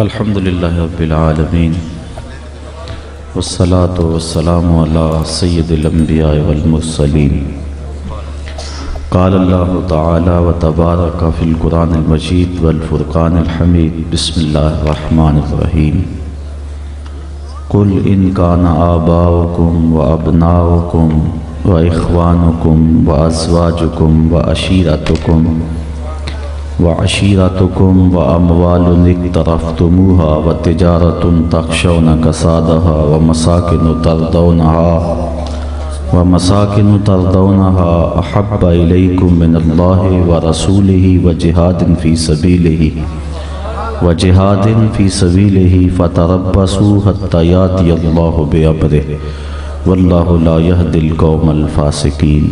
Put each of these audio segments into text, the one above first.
الحمد للہ رب العالمین والصلاة والسلام علی سید الانبیاء والمرسلین قال اللہ تعالی وتبارک فی القرآن المجید والفرقان الحمید بسم اللہ الرحمن الرحیم قل ان کان آباؤکم وابناؤکم واخوانکم وازواجکم وعشیرتکم وعشيرتكم وأموال اقترفتموها وتجارة تخشون كسادها ومساكن ترضونها أحب إليكم من الله ورسوله وجهاد في سبيله فتربصوا حتى يأتي الله بأمره والله لا يهدي القوم الفاسقين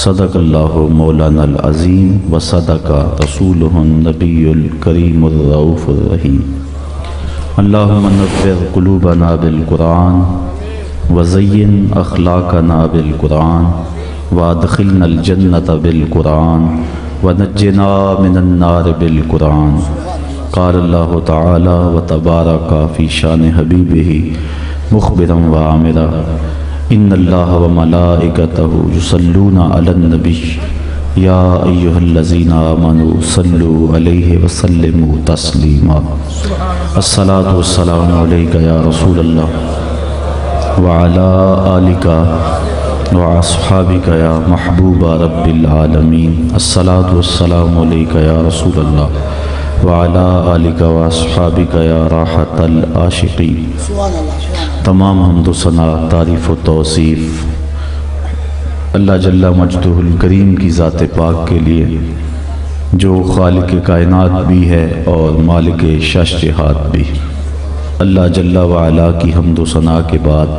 صدق اللہ مولانا العظیم وصدق رسولہ النبی الکریم الرؤوف الرحیم اللہم نور قلوبنا بالقرآن وزین اخلاقنا بالقرآن وادخلنا الجنۃ بالقرآن ونجنا من النار بالقرآن قال اللہ تعالی وتبارک فی شان حبیبہ مخبرا وعامرا ان اللہ وملائکتہ یصلون علی النبی یا ایہا الذین آمنوا صلوا علیہ وسلموا تسلیما الصلاۃ والسلام علیک یا رسول اللہ وعلی آلک واصحابک یا محبوب رب العالمین الصلاۃ والسلام علیک یا رسول اللہ وعلی آلک واصحابک یا راحت العاشقین تمام حمد و ثنا تعریف و توصیف اللہ جل مجدہ الکریم کی ذات پاک کے لیے جو خالق کائنات بھی ہے اور مالک شش جہات بھی۔ اللہ جل وعلا کی حمد و ثنا کے بعد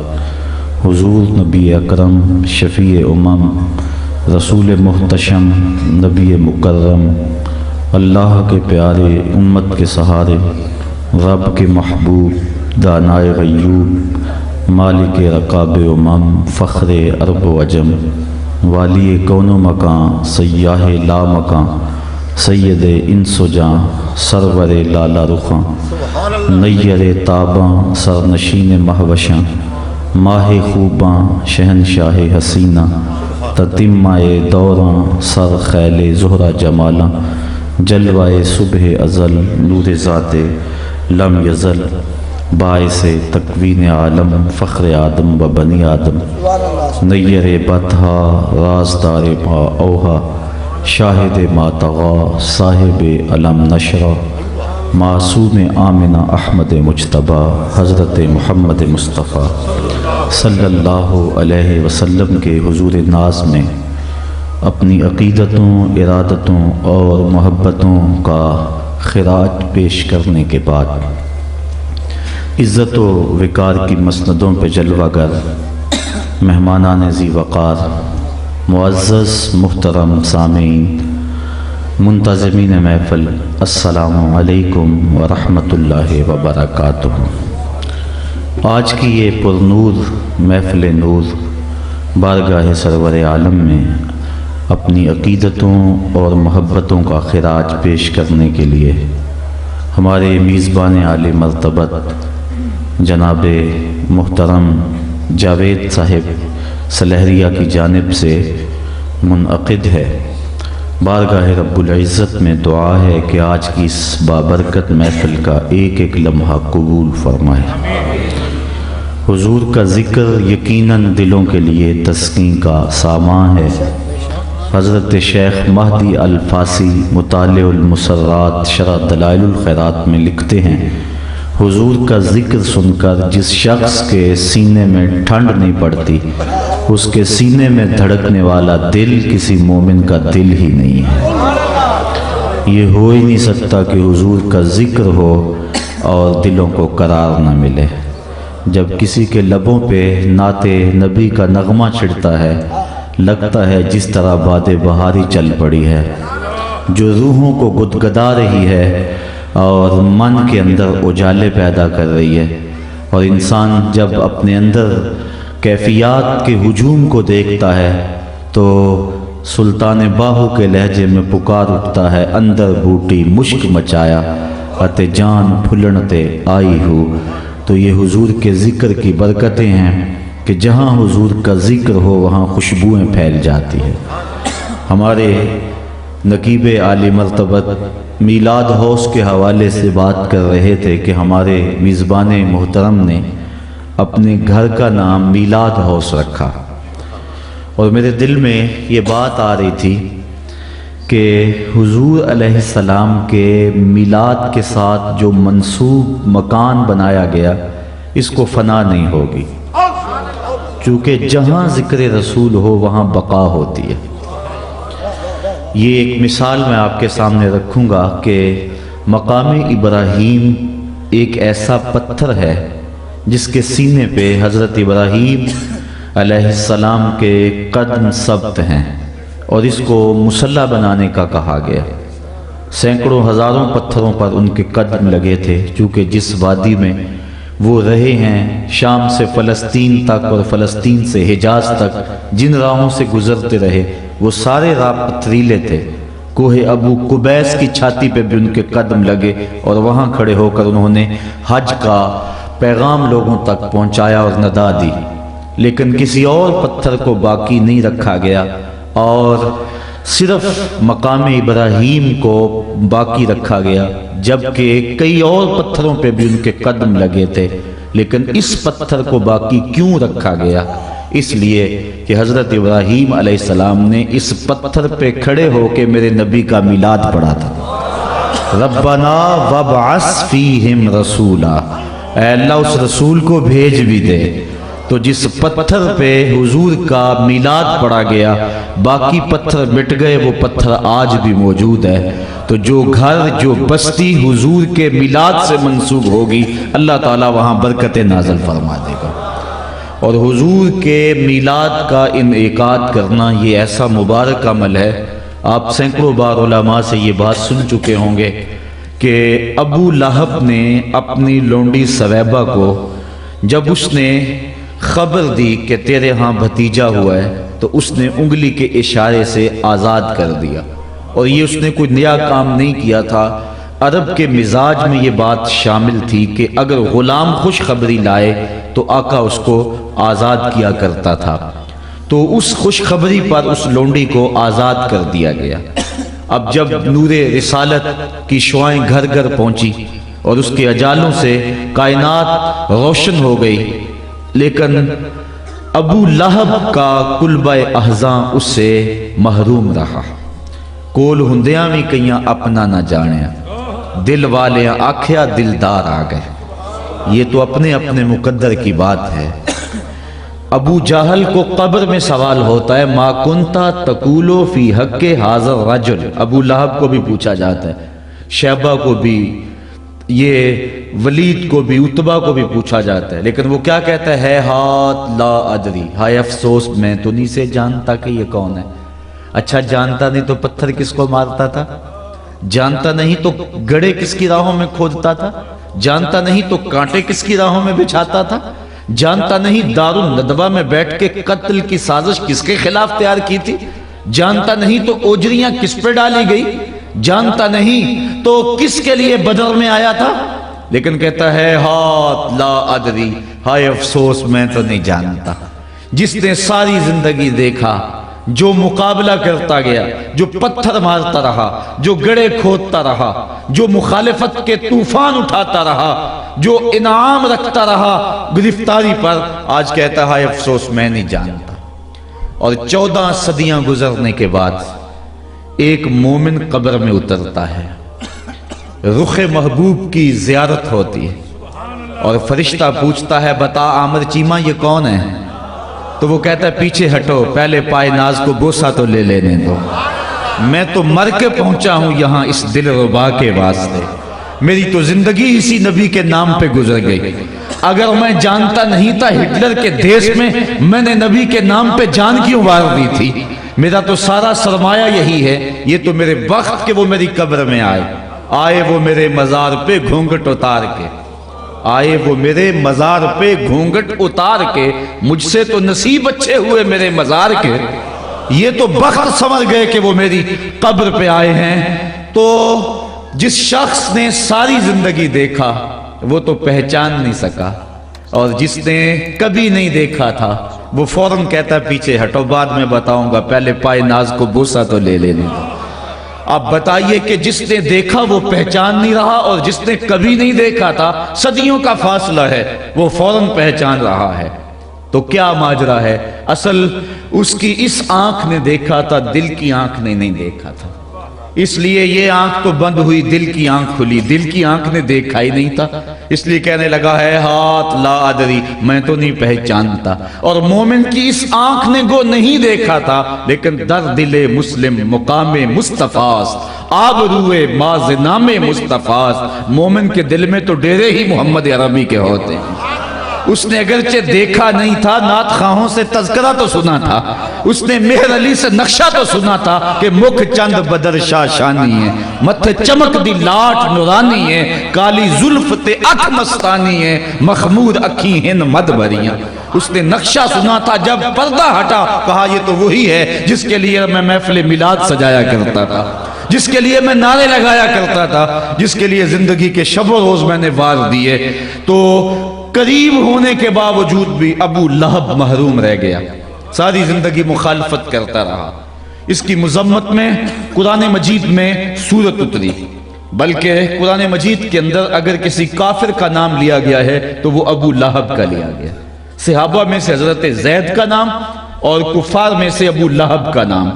حضور نبی اکرم شفیع امم رسول محتشم نبی مکرم اللہ کے پیارے امت کے سہارے رب کے محبوب دانائے غیوب مالک رقاب امم فخر عرب و عجم والی کون و مکان سیاہ لا مکان سید انس و جاں سرور لالا رخاں نیر تاباں سرنشین مہوشاں ماہ خوباں شہنشاہ حسینہ تتمہ دوراں سر خیل زہرہ جمالاں جلوہ صبح ازل نور ذات لم یزل باعث تکوین عالم فخر آدم و بنی آدم نیر بطحا رازدار ما اوہا شاہد ما طغا صاحب علم نشرہ معصوم آمنہ احمد مجتبی حضرت محمد مصطفیٰ صلی اللہ علیہ وسلم کے حضور ناز میں اپنی عقیدتوں ارادتوں اور محبتوں کا خراج پیش کرنے کے بعد عزت و وقار کی مسندوں پہ جلوہ گر مہمانان ذی وقار معزز محترم سامعین منتظمین محفل السلام علیکم ورحمۃ اللہ وبرکاتہ۔ آج کی یہ پرنور محفل نور بارگاہ سرور عالم میں اپنی عقیدتوں اور محبتوں کا خراج پیش کرنے کے لیے ہمارے میزبان عالی مرتبت جناب محترم جاوید صاحب سلہریہ کی جانب سے منعقد ہے۔ بارگاہ رب العزت میں دعا ہے کہ آج کی اس بابرکت محفل کا ایک ایک لمحہ قبول فرمائے۔ حضور کا ذکر یقیناً دلوں کے لیے تسکین کا سامان ہے۔ حضرت شیخ مہدی الفاسی مطالع المسرات شرح دلائل الخیرات میں لکھتے ہیں، حضور کا ذکر سن کر جس شخص کے سینے میں ٹھنڈ نہیں پڑتی اس کے سینے میں دھڑکنے والا دل کسی مومن کا دل ہی نہیں ہے۔ یہ ہو ہی نہیں سکتا کہ حضور کا ذکر ہو اور دلوں کو قرار نہ ملے۔ جب کسی کے لبوں پہ نعت نبی کا نغمہ چڑھتا ہے لگتا ہے جس طرح باد بہاری چل پڑی ہے جو روحوں کو گدگدا رہی ہے اور من کے اندر اجالے پیدا کر رہی ہے، اور انسان جب اپنے اندر کیفیات کے ہجوم کو دیکھتا ہے تو سلطان باہو کے لہجے میں پکار اٹھتا ہے، اندر بوٹی مشک مچایا اتے جان پھلنتے آئی ہو۔ تو یہ حضور کے ذکر کی برکتیں ہیں کہ جہاں حضور کا ذکر ہو وہاں خوشبوئیں پھیل جاتی ہیں۔ ہمارے نقیب عالی مرتبت میلاد ہاؤس کے حوالے سے بات کر رہے تھے کہ ہمارے میزبان محترم نے اپنے گھر کا نام میلاد ہاؤس رکھا، اور میرے دل میں یہ بات آ رہی تھی کہ حضور علیہ السلام کے میلاد کے ساتھ جو منسوب مکان بنایا گیا اس کو فنا نہیں ہوگی، چونکہ جہاں ذکر رسول ہو وہاں بقا ہوتی ہے۔ یہ ایک مثال میں آپ کے سامنے رکھوں گا کہ مقام ابراہیم ایک ایسا پتھر ہے جس کے سینے پہ حضرت ابراہیم علیہ السلام کے قدم ثبت ہیں، اور اس کو مصلی بنانے کا کہا گیا۔ سینکڑوں ہزاروں پتھروں پر ان کے قدم لگے تھے، چونکہ جس وادی میں وہ رہے ہیں، شام سے فلسطین تک اور فلسطین سے حجاز تک جن راہوں سے گزرتے رہے وہ سارے راہ پتھریلے تھے۔ کوہ ابو قبیس کی چھاتی پہ بھی ان کے قدم لگے، اور وہاں کھڑے ہو کر انہوں نے حج کا پیغام لوگوں تک پہنچایا اور ندا دی، لیکن کسی اور پتھر کو باقی نہیں رکھا گیا، اور صرف مقام ابراہیم کو باقی رکھا گیا، جبکہ کئی اور پتھروں پہ بھی ان کے قدم لگے تھے۔ لیکن اس پتھر کو باقی کیوں رکھا گیا؟ اس لیے کہ حضرت ابراہیم علیہ السلام نے اس پتھر پہ کھڑے ہو کے میرے نبی کا میلاد پڑھا تھا۔ ربنا وابعث فیہم رسولا، اے اللہ اس رسول کو بھیج بھی دے۔ تو جس پتھر پہ حضور کا میلاد پڑھا گیا باقی پتھر مٹ گئے، وہ پتھر آج بھی موجود ہے۔ تو جو گھر جو بستی حضور کے میلاد سے منسوب ہوگی اللہ تعالیٰ وہاں برکت نازل فرما دے گا۔ اور حضور کے میلاد کا انعقاد کرنا یہ ایسا مبارک عمل ہے، آپ سینکڑوں بار علماء سے یہ بات سن چکے ہوں گے کہ ابو لہب نے اپنی لونڈی سویبہ کو جب اس نے خبر دی کہ تیرے ہاں بھتیجا ہوا ہے تو اس نے انگلی کے اشارے سے آزاد کر دیا، اور یہ اس نے کوئی نیا کام نہیں کیا تھا۔ عرب کے مزاج میں یہ بات شامل تھی کہ اگر غلام خوشخبری لائے تو آقا اس کو آزاد کیا کرتا تھا، تو اس خوشخبری پر اس لونڈی کو آزاد کر دیا گیا۔ اب جب نور رسالت کی شعائیں گھر گھر پہنچی اور اس کے اجالوں سے کائنات روشن ہو گئی، لیکن ابو لہب کا کلبہ احزاں اس سے محروم رہا۔ کول ہندیاں بھی کئیاں اپنا نہ جانیا، دل والے آکھیا دلدار آ گئے۔ یہ تو اپنے اپنے مقدر کی بات ہے۔ ابو جہل کو قبر میں سوال ہوتا ہے، ما کنتا تقولو فی حق حاضر رجل، ابو لہب کو بھی پوچھا جاتا ہے، شیبہ کو بھی، یہ ولید کو بھی، عتبہ کو بھی پوچھا جاتا ہے، لیکن وہ کیا کہتا ہے ہاتھ لا ادری، ہائے افسوس میں تو نہیں سے جانتا کہ یہ کون ہے۔ اچھا جانتا نہیں تو پتھر کس کو مارتا تھا؟ جانتا نہیں تو گڑے کس کی راہوں میں کھودتا تھا؟ جانتا نہیں تو کانٹے کس کی راہوں میں بچھاتا تھا؟ جانتا نہیں دار الندوہ میں بیٹھ کے قتل کی سازش کس کے خلاف تیار کی تھی؟ جانتا نہیں تو اوجریاں کس پہ ڈالی گئی؟ جانتا نہیں تو کس کے لیے بدر میں آیا تھا؟ لیکن کہتا ہے ہاتھ لا ادری، ہائے افسوس میں تو نہیں جانتا۔ جس نے ساری زندگی دیکھا، جو مقابلہ کرتا گیا، جو پتھر مارتا رہا، جو گڑے کھودتا رہا، جو مخالفت کے طوفان اٹھاتا رہا، جو انعام رکھتا رہا گرفتاری پر، آج کہتا ہے افسوس میں نہیں جانتا۔ اور 14 صدیاں گزرنے کے بعد ایک مومن قبر میں اترتا ہے، رخ محبوب کی زیارت ہوتی ہے، اور فرشتہ پوچھتا ہے بتا عامر چیمہ یہ کون ہے؟ تو وہ کہتا ہے پیچھے ہٹو، پہلے پائے ناز کو بوسہ تو لے لینے دو، میں تو مر کے پہنچا ہوں یہاں اس دل ربا کے واسطے، میری تو زندگی اسی نبی کے نام پہ گزر گئی۔ اگر میں جانتا نہیں تھا ہٹلر کے دیش میں نے نبی کے نام پہ جان کیوں وار دی تھی؟ میرا تو سارا سرمایہ یہی ہے، یہ تو میرے وقت کہ وہ میری قبر میں آئے وہ میرے مزار پہ گھونگٹ اتار کے، آئے وہ میرے مزار پہ گھونگٹ اتار کے، مجھ سے تو نصیب اچھے ہوئے میرے مزار کے، یہ تو بخت سمجھ گئے کہ وہ میری قبر پہ آئے ہیں۔ تو جس شخص نے ساری زندگی دیکھا وہ تو پہچان نہیں سکا، اور جس نے کبھی نہیں دیکھا تھا وہ فوراً کہتا پیچھے ہٹو، بعد میں بتاؤں گا، پہلے پائے ناز کو بوسہ تو لے لینے دو۔ آپ بتائیے کہ جس نے دیکھا وہ پہچان نہیں رہا، اور جس نے کبھی نہیں دیکھا تھا، صدیوں کا فاصلہ ہے، وہ فوراً پہچان رہا ہے۔ تو کیا ماجرا ہے؟ اصل اس کی اس آنکھ نے دیکھا تھا، دل کی آنکھ نے نہیں دیکھا تھا، اس لیے یہ آنکھ تو بند ہوئی، دل کی آنکھ کھلی، دل کی آنکھ نے دیکھا ہی نہیں تھا، اس لیے کہنے لگا ہے ہاتھ لا ادری، میں تو نہیں پہچانتا۔ اور مومن کی اس آنکھ نے گو نہیں دیکھا تھا، لیکن در دل مسلم مقام مصطفیٰ آبروئے باز نام مصطفیٰ، مومن کے دل میں تو ڈیرے ہی محمد عربی کے ہوتے ہیں۔ اس نے اگرچہ دیکھا نہیں تھا، نعت خواہوں سے تذکرہ تو سنا تھا، اس نے مہر علی سے نقشہ تو سنا تھا کہ مکھ چند بدر شاہ شانی ہے، متھے چمک دی لاٹ نورانی ہے، کالی زلف تے اکھ مستانی ہے، مخمور اکھی ہن مد بریاں۔ اس نے نقشہ سنا تھا، جب پردہ ہٹا کہا یہ تو وہی ہے جس کے لیے میں محفل میلاد سجایا کرتا تھا، جس کے لیے میں نعرے لگایا کرتا تھا، جس کے لیے زندگی کے شب و روز میں نے وار دیے۔ تو قریب ہونے کے باوجود بھی ابو لہب محروم رہ گیا، ساری زندگی مخالفت کرتا رہا۔ اس کی مذمت میں قرآن مجید میں سورت اتری، بلکہ قرآن مجید کے اندر اگر کسی کافر کا نام لیا گیا ہے تو وہ ابو لہب کا لیا گیا، صحابہ میں سے حضرت زید کا نام اور کفار میں سے ابو لہب کا نام،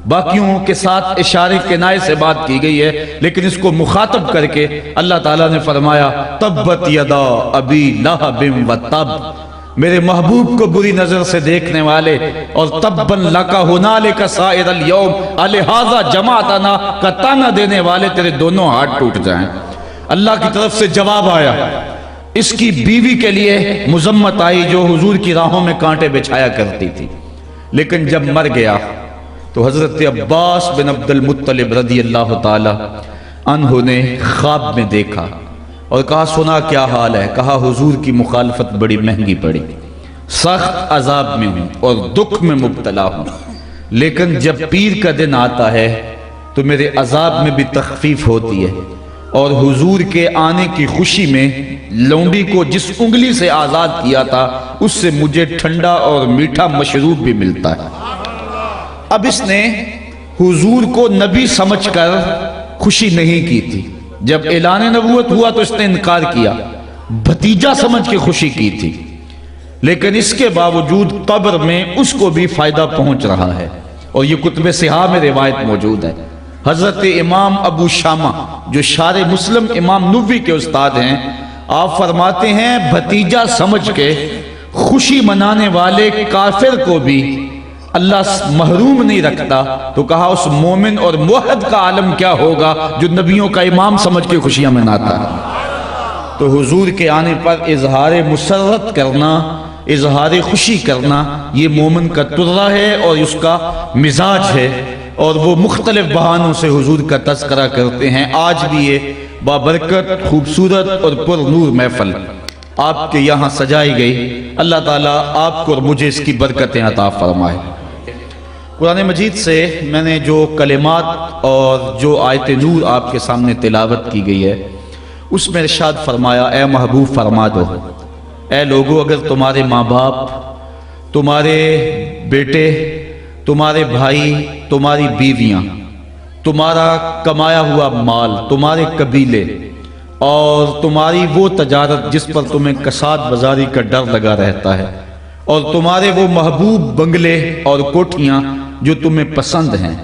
باقیوں کے ساتھ اشارے کنائے سے بات کی گئی ہے، لیکن اس کو مخاطب کر کے اللہ تعالیٰ نے فرمایا تبت یدا ابی لہب و تب، میرے محبوب کو بری نظر سے دیکھنے والے اور تبن لکا ہنالک سائر اليوم الہذا جماعتنا کا تانا دینے والے تیرے دونوں ہاتھ ٹوٹ جائیں۔ اللہ کی طرف سے جواب آیا۔ اس کی بیوی کے لیے مذمت آئی جو حضور کی راہوں میں کانٹے بچھایا کرتی تھی، لیکن جب مر گیا تو حضرت عباس بن عبد المطلب رضی اللہ تعالی عنہ نے خواب میں دیکھا اور کہا سنا کیا حال ہے؟ کہا حضور کی مخالفت بڑی مہنگی پڑی، سخت عذاب میں ہوں اور دکھ میں مبتلا ہوں، لیکن جب پیر کا دن آتا ہے تو میرے عذاب میں بھی تخفیف ہوتی ہے، اور حضور کے آنے کی خوشی میں لونڈی کو جس انگلی سے آزاد کیا تھا اس سے مجھے ٹھنڈا اور میٹھا مشروب بھی ملتا ہے۔ اب اس نے حضور کو نبی سمجھ کر خوشی نہیں کی تھی، جب اعلان نبوت ہوا تو اس نے انکار کیا، بھتیجا سمجھ کے خوشی کی تھی، لیکن اس کے باوجود قبر میں اس کو بھی فائدہ پہنچ رہا ہے، اور یہ کتب صحاح میں روایت موجود ہے۔ حضرت امام ابو شامہ جو شارح مسلم امام نووی کے استاد ہیں، آپ فرماتے ہیں بھتیجا سمجھ کے خوشی منانے والے کافر کو بھی اللہ محروم نہیں رکھتا، تو کہا اس مومن اور موحد کا عالم کیا ہوگا جو نبیوں کا امام سمجھ کے خوشیاں مناتا ہے۔ تو حضور کے آنے پر اظہار مسرت کرنا، اظہار خوشی کرنا، یہ مومن کا طرہ ہے اور اس کا مزاج ہے، اور وہ مختلف بہانوں سے حضور کا تذکرہ کرتے ہیں۔ آج بھی یہ بابرکت، خوبصورت اور پر نور محفل آپ کے یہاں سجائی گئی، اللہ تعالیٰ آپ کو اور مجھے اس کی برکتیں عطا فرمائے۔ قرآن مجید سے میں نے جو کلمات اور جو آیت نور آپ کے سامنے تلاوت کی گئی ہے، اس میں ارشاد فرمایا اے محبوب فرما دو، اے لوگو اگر تمہارے ماں باپ، تمہارے بیٹے، تمہارے بھائی، تمہاری بیویاں، تمہارا کمایا ہوا مال، تمہارے قبیلے اور تمہاری وہ تجارت جس پر تمہیں کساد بازاری کا ڈر لگا رہتا ہے، اور تمہارے وہ محبوب بنگلے اور کوٹھیاں جو تمہیں پسند ہیں،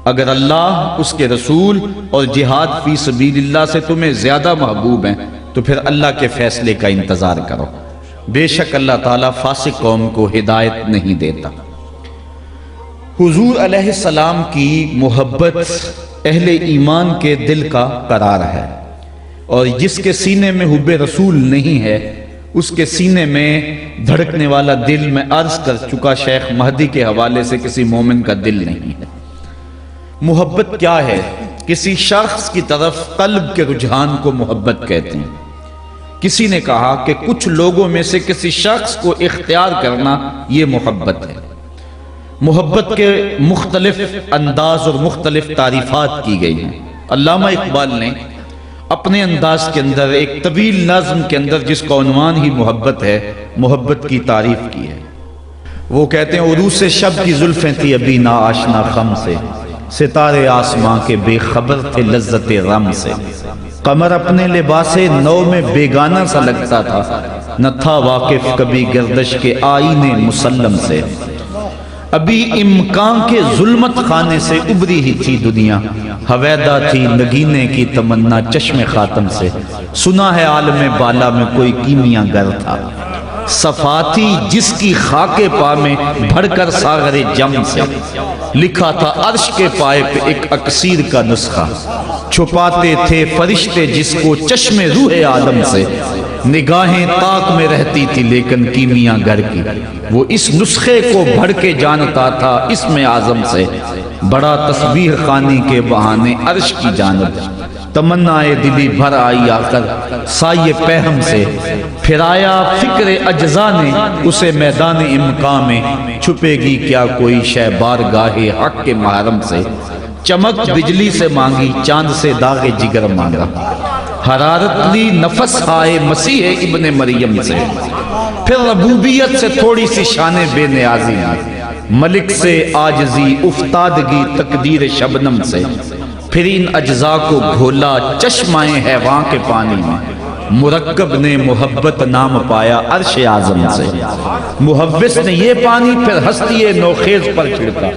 اگر اللہ، اس کے رسول اور جہاد فی سبیل اللہ سے تمہیں زیادہ محبوب ہیں تو پھر اللہ کے فیصلے کا انتظار کرو، بے شک اللہ تعالیٰ فاسق قوم کو ہدایت نہیں دیتا۔ حضور علیہ السلام کی محبت اہل ایمان کے دل کا قرار ہے، اور جس کے سینے میں حب رسول نہیں ہے اس کے سینے میں دھڑکنے والا دل، میں عرض کر چکا شیخ مہدی کے حوالے سے، کسی مومن کا دل نہیں ہے۔ محبت کیا ہے؟ کسی شخص کی طرف قلب کے رجحان کو محبت کہتے ہیں۔ کسی نے کہا کہ کچھ لوگوں میں سے کسی شخص کو اختیار کرنا یہ محبت ہے۔ محبت کے مختلف انداز اور مختلف تعریفات کی گئی ہیں۔ علامہ اقبال نے اپنے انداز کے اندر ایک طویل نظم کے اندر جس کا عنوان ہی محبت ہے، محبت کی تعریف کی ہے۔ وہ کہتے ہیں عروس شب کی زلفیں تھی ابھی نا آشنا خم سے، ستارے آسماں کے بے خبر تھے لذت رم سے، قمر اپنے لباس نو میں بیگانہ سا لگتا تھا، نہ تھا واقف کبھی گردش کے آئینے مسلم سے، ابھی امکان کے ظلمت خانے سے ابری ہی تھی دنیا، حویدہ تھی نگینے کی تمنا چشم خاتم سے، سنا ہے عالم بالا میں کوئی کیمیاں گر تھا، صفاتی جس کی خاک پا میں بھر کر ساغر جم سے، لکھا تھا عرش کے پائے پہ ایک اکسیر کا نسخہ، چھپاتے تھے فرشتے جس کو چشم روح عالم سے، نگاہیں طاق میں رہتی تھی لیکن کیمیاں گر کی، وہ اس نسخے کو بھر کے جانتا تھا اسم اعظم سے، بڑا تسبیح خوانی کے بہانے عرش کی جانب، تمنائے دلی بھر آئی آ کر سائے پہم سے، پھرایا فکر اجزا نے اسے میدان امکان میں، چھپے گی کیا کوئی شے بارگاہ حق کے محرم سے، چمک بجلی سے مانگی چاند سے داغ جگر مانگا، حرارت لی نفس ہائے مسیح ابن مریم سے، پھر ربوبیت سے تھوڑی سی شان بے نیازی لی، ملک سے عاجزی افتادگی تقدیر شبنم سے، پھر ان اجزاء کو گھولا چشمہ حیوان کے پانی میں، مرکب نے محبت نام پایا عرش اعظم سے، محوس نے یہ پانی پھر ہستی نوخیز پر چھڑکا،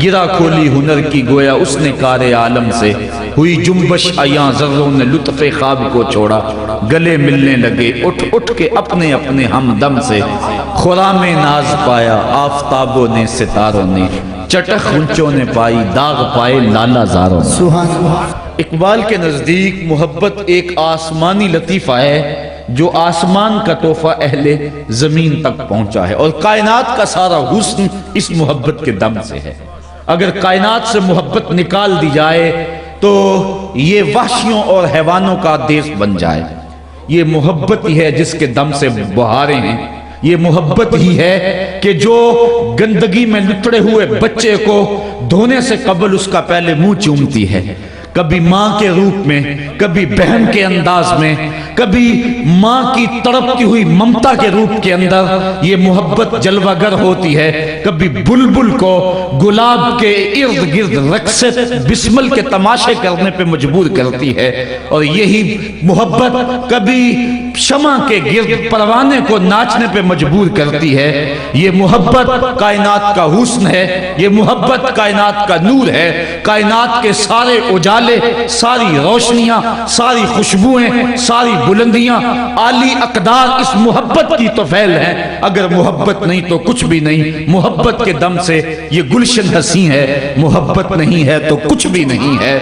گرا کھولی ہنر کی گویا اس نے کار عالم سے، ہوئی جنبش ایاں ذروں نے لطف خواب کو چھوڑا، گلے ملنے لگے اٹھ اٹھ کے اپنے اپنے ہمدم سے، خرام ناز پایا آفتابوں نے ستاروں نے، چٹخ غنچوں نے پائی داغ پائے لالا زاروں نے۔ اقبال کے نزدیک محبت ایک آسمانی لطیفہ ہے جو آسمان کا تحفہ اہل زمین تک پہنچا ہے، اور کائنات کا سارا حسن اس محبت کے دم سے ہے۔ اگر کائنات سے محبت نکال دی جائے تو یہ وحشیوں اور حیوانوں کا دیس بن جائے۔ یہ محبت ہی ہے جس کے دم سے بہاریں ہیں، یہ محبت ہی ہے کہ جو گندگی میں لتڑے ہوئے بچے کو دھونے سے قبل اس کا پہلے منہ چومتی ہے، کبھی ماں کے روپ میں، کبھی بہن کے انداز میں، کبھی ماں کی تڑپتی ہوئی ممتا کے روپ کے اندر یہ محبت جلوہ گر ہوتی ہے، کبھی بلبل کو گلاب کے ارد گرد رقص بسمل کے تماشے کرنے پہ مجبور کرتی ہے، اور یہی محبت کبھی شمع کے گرد پروانے کو ناچنے پہ مجبور کرتی ہے۔ یہ محبت کائنات کا حسن ہے، یہ محبت کائنات کا نور ہے، کائنات کے سارے اجالے، ساری روشنیاں، ساری خوشبوئیں، ساری بلندیاں، عالی اقدار اس محبت کی طفیل ہیں۔ اگر محبت نہیں تو کچھ بھی نہیں۔ محبت کے دم سے یہ گلشن حسین ہے، محبت نہیں ہے تو کچھ بھی نہیں ہے۔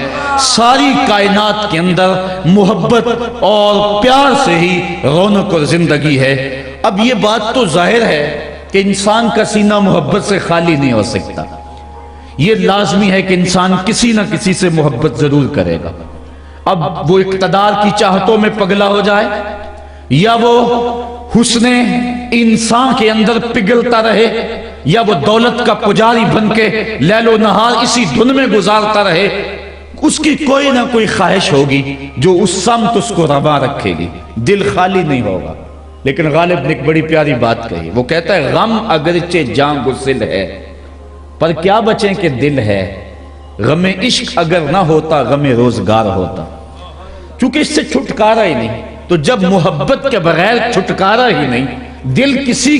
ساری کائنات کے اندر محبت اور پیار سے ہی رونق اور زندگی ہے۔ اب یہ بات تو ظاہر ہے کہ انسان کا سینہ محبت سے خالی نہیں ہو سکتا، یہ لازمی ہے کہ انسان کسی نہ کسی سے محبت ضرور کرے گا۔ اب وہ اقتدار کی چاہتوں میں پگلا ہو جائے، یا وہ حسن انسان کے اندر پگھلتا رہے، یا وہ دولت کا پجاری بن کے لیل و نہار اسی دھن میں گزارتا رہے، اس کی کوئی نہ کوئی خواہش ہوگی جو اس سمت اس کو روا رکھے گی، دل خالی نہیں ہوگا۔ لیکن غالب نے ایک بڑی پیاری بات کہی، وہ کہتا ہے غم اگرچہ جاں گسل ہے پر کیا بچیں کہ دل ہے، غم عشق اگر نہ ہوتا غم روزگار ہوتا۔ چونکہ اس سے چھٹکارا ہی نہیں، تو جب محبت کے بغیر چھٹکارا ہی نہیں، دل کسی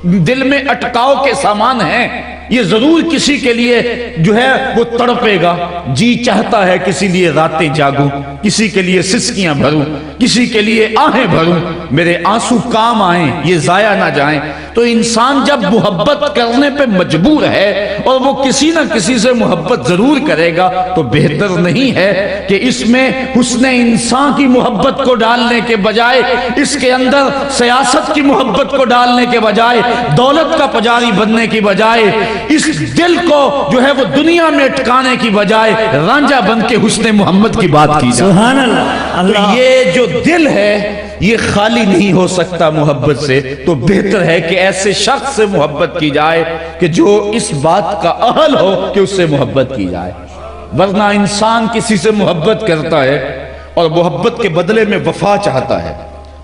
دل میں اٹکاؤ کے سامان ہیں، یہ ضرور کسی کے لیے جو ہے وہ تڑپے گا، جی چاہتا ہے کسی لیے راتیں جاگوں، کسی کے لیے سسکیاں بھروں، کسی کے لیے آہیں بھروں، میرے آنسو کام آئیں یہ ضائع نہ جائیں۔ تو انسان جب محبت کرنے پہ مجبور ہے اور وہ کسی نہ کسی سے محبت ضرور کرے گا، تو بہتر نہیں ہے کہ اس میں حسن انسان کی محبت کو ڈالنے کے بجائے، اس کے اندر سیاست کی محبت کو ڈالنے کے بجائے، دولت کا پجاری بننے کی بجائے، اس دل کو جو ہے وہ دنیا میں اٹکانے کی بجائے رانجھا بن کے حسن محمد کی بات کی جائے۔ سبحان اللہ۔ تو یہ جو دل ہے یہ خالی نہیں ہو سکتا محبت سے، تو بہتر ہے کہ ایسے شخص سے محبت کی جائے کہ جو اس بات کا اہل ہو کہ اس سے محبت کی جائے۔ ورنہ انسان کسی سے محبت کرتا ہے، اور محبت کے بدلے میں وفا چاہتا ہے،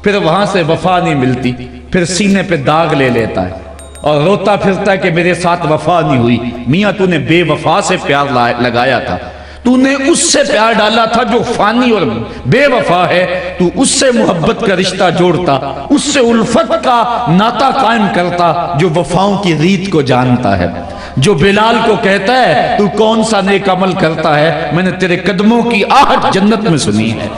پھر وہاں سے وفا نہیں ملتی، پھر سینے پہ داغ لے لیتا ہے اور روتا پھرتا ہے کہ میرے ساتھ وفا نہیں ہوئی۔ میاں تو نے بے وفا سے پیار لگایا تھا، تو نے اس سے پیار ڈالا تھا جو فانی اور بے وفا ہے، تو اس سے محبت کا رشتہ جوڑتا، اس سے الفت کا ناطہ قائم کرتا جو وفاؤں کی ریت کو جانتا ہے، جو بلال کو کہتا ہے تو کون سا نیک عمل کرتا ہے، میں نے تیرے قدموں کی آہٹ جنت میں سنی ہے۔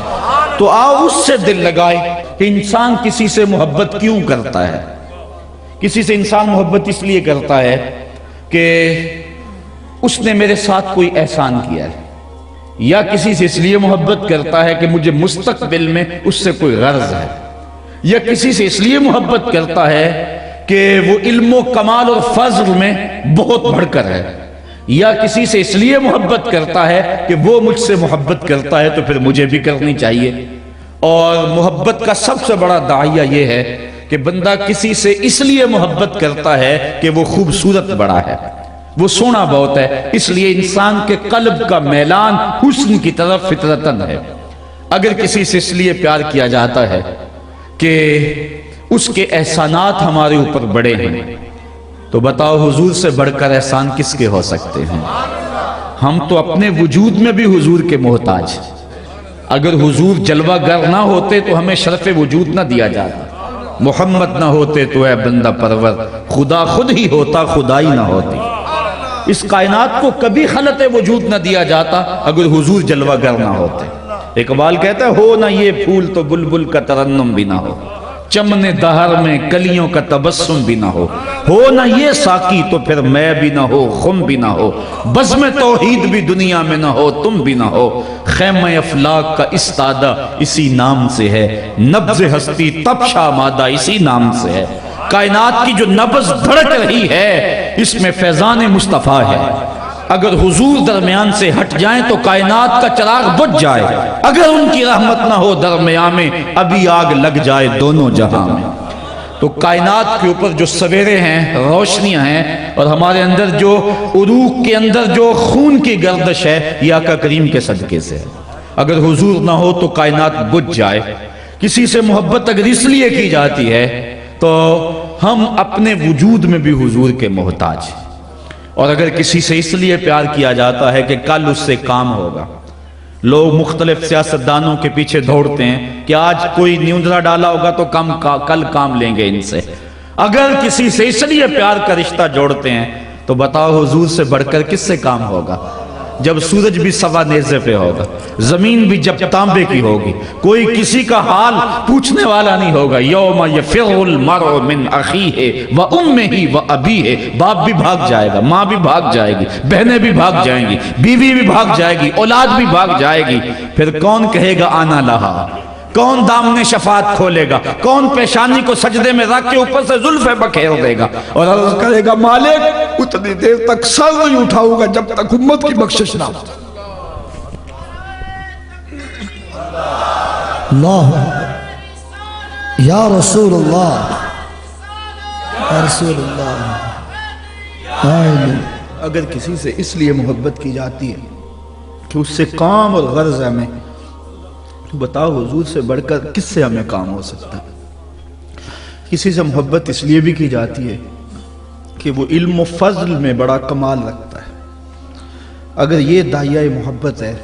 تو آؤ اس سے دل لگائے کہ انسان کسی سے محبت کیوں کرتا ہے۔ کسی سے انسان محبت اس لیے کرتا ہے کہ اس نے میرے ساتھ کوئی احسان کیا ہے، یا کسی سے اس لیے محبت کرتا ہے کہ مجھے مستقبل میں اس سے کوئی غرض ہے، یا کسی سے اس لیے محبت کرتا ہے کہ وہ علم و کمال اور فضل میں بہت بڑھ کر ہے، یا کسی سے اس لیے محبت کرتا ہے کہ وہ مجھ سے محبت کرتا ہے تو پھر مجھے بھی کرنی چاہیے۔ اور محبت کا سب سے بڑا داعیہ یہ ہے کہ بندہ کسی سے اس لیے محبت کرتا ہے کہ وہ خوبصورت بڑا ہے، وہ سونا بہت ہے، اس لیے انسان کے قلب کا میلان حسن کی طرف فطرتاً ہے۔ اگر کسی سے اس لیے پیار کیا جاتا ہے کہ اس کے احسانات ہمارے اوپر بڑے ہیں، تو بتاؤ حضور سے بڑھ کر احسان کس کے ہو سکتے ہیں؟ ہم تو اپنے وجود میں بھی حضور کے محتاج۔ اگر حضور جلوہ گر نہ ہوتے تو ہمیں شرف وجود نہ دیا جاتا، محمد نہ ہوتے تو اے بندہ پرور خدا خود ہی ہوتا، خدائی نہ ہوتی۔ اس کائنات کو کبھی خلط وجود نہ دیا جاتا اگر حضور جلوہ گر نہ ہوتے۔ اقبال کہتا ہے ہو نہ یہ پھول تو بلبل کا ترنم بھی نہ ہو، چمن دہر میں کلیوں کا تبسم بھی نہ ہو نہ یہ ساقی تو پھر میں بھی نہ ہو، خم بھی نہ ہو، بزم توحید بھی دنیا میں نہ ہو، تم بھی نہ ہو، خیمہ افلاک کا استادہ اسی نام سے ہے، نبض ہستی تپشا مادہ اسی نام سے ہے، کائنات کی جو نبض دھڑک رہی ہے اس میں فیضان مصطفیٰ ہے۔ اگر حضور درمیان سے ہٹ جائیں تو کائنات کا چراغ بجھ جائے، اگر ان کی رحمت نہ ہو درمیان میں ابھی آگ لگ جائے دونوں جہاں میں۔ تو کائنات کے اوپر جو سویرے ہیں، روشنیاں ہیں، اور ہمارے اندر جو عروق کے اندر جو خون کی گردش ہے یہ آقا کریم کے صدقے سے ہے۔ اگر حضور نہ ہو تو کائنات بجھ جائے۔ کسی سے محبت اگر اس لیے کی جاتی ہے تو ہم اپنے وجود میں بھی حضور کے محتاج ہیں، اور اگر کسی سے اس لیے پیار کیا جاتا ہے کہ کل اس سے کام ہوگا۔ لوگ مختلف سیاستدانوں کے پیچھے دوڑتے ہیں کہ آج کوئی نیوندرا ڈالا ہوگا تو کل کام لیں گے ان سے۔ اگر کسی سے اس لیے پیار کا رشتہ جوڑتے ہیں تو بتاؤ حضور سے بڑھ کر کس سے کام ہوگا؟ جب سورج بھی سوا نیزے پہ ہوگا، زمین بھی جب تانبے کی ہوگی، کوئی کسی کا حال پوچھنے والا نہیں ہوگا۔ یوم یفر المرء من اخیہ و امہ و ابیہ، باپ بھی بھاگ جائے گا، ماں بھی بھاگ جائے گی، بہنیں بھی بھاگ جائیں گی، بیوی بھی بھاگ جائے گی، اولاد بھی بھاگ جائے گی۔ پھر کون کہے گا آنا لہا؟ کون دامن شفاعت کھولے گا؟ کون پیشانی کو سجدے میں رکھ کے اوپر سے زلفیں بکھیر دے گا اور عرض کرے گا مالک اتنی دیر تک سر نہیں اٹھاؤں گا جب تک امت کی بخشش نہ ہو؟ اللہ یا رسول اللہ، یا رسول اللہ۔ اگر کسی سے اس لیے محبت کی جاتی ہے کہ اس سے کام اور غرض ہے ہمیں، تو بتاؤ حضور سے بڑھ کر کس سے ہمیں کام ہو سکتا ہے؟ کسی سے محبت اس لیے بھی کی جاتی ہے کہ وہ علم و فضل میں بڑا کمال رکھتا ہے۔ اگر یہ داعیہ محبت ہے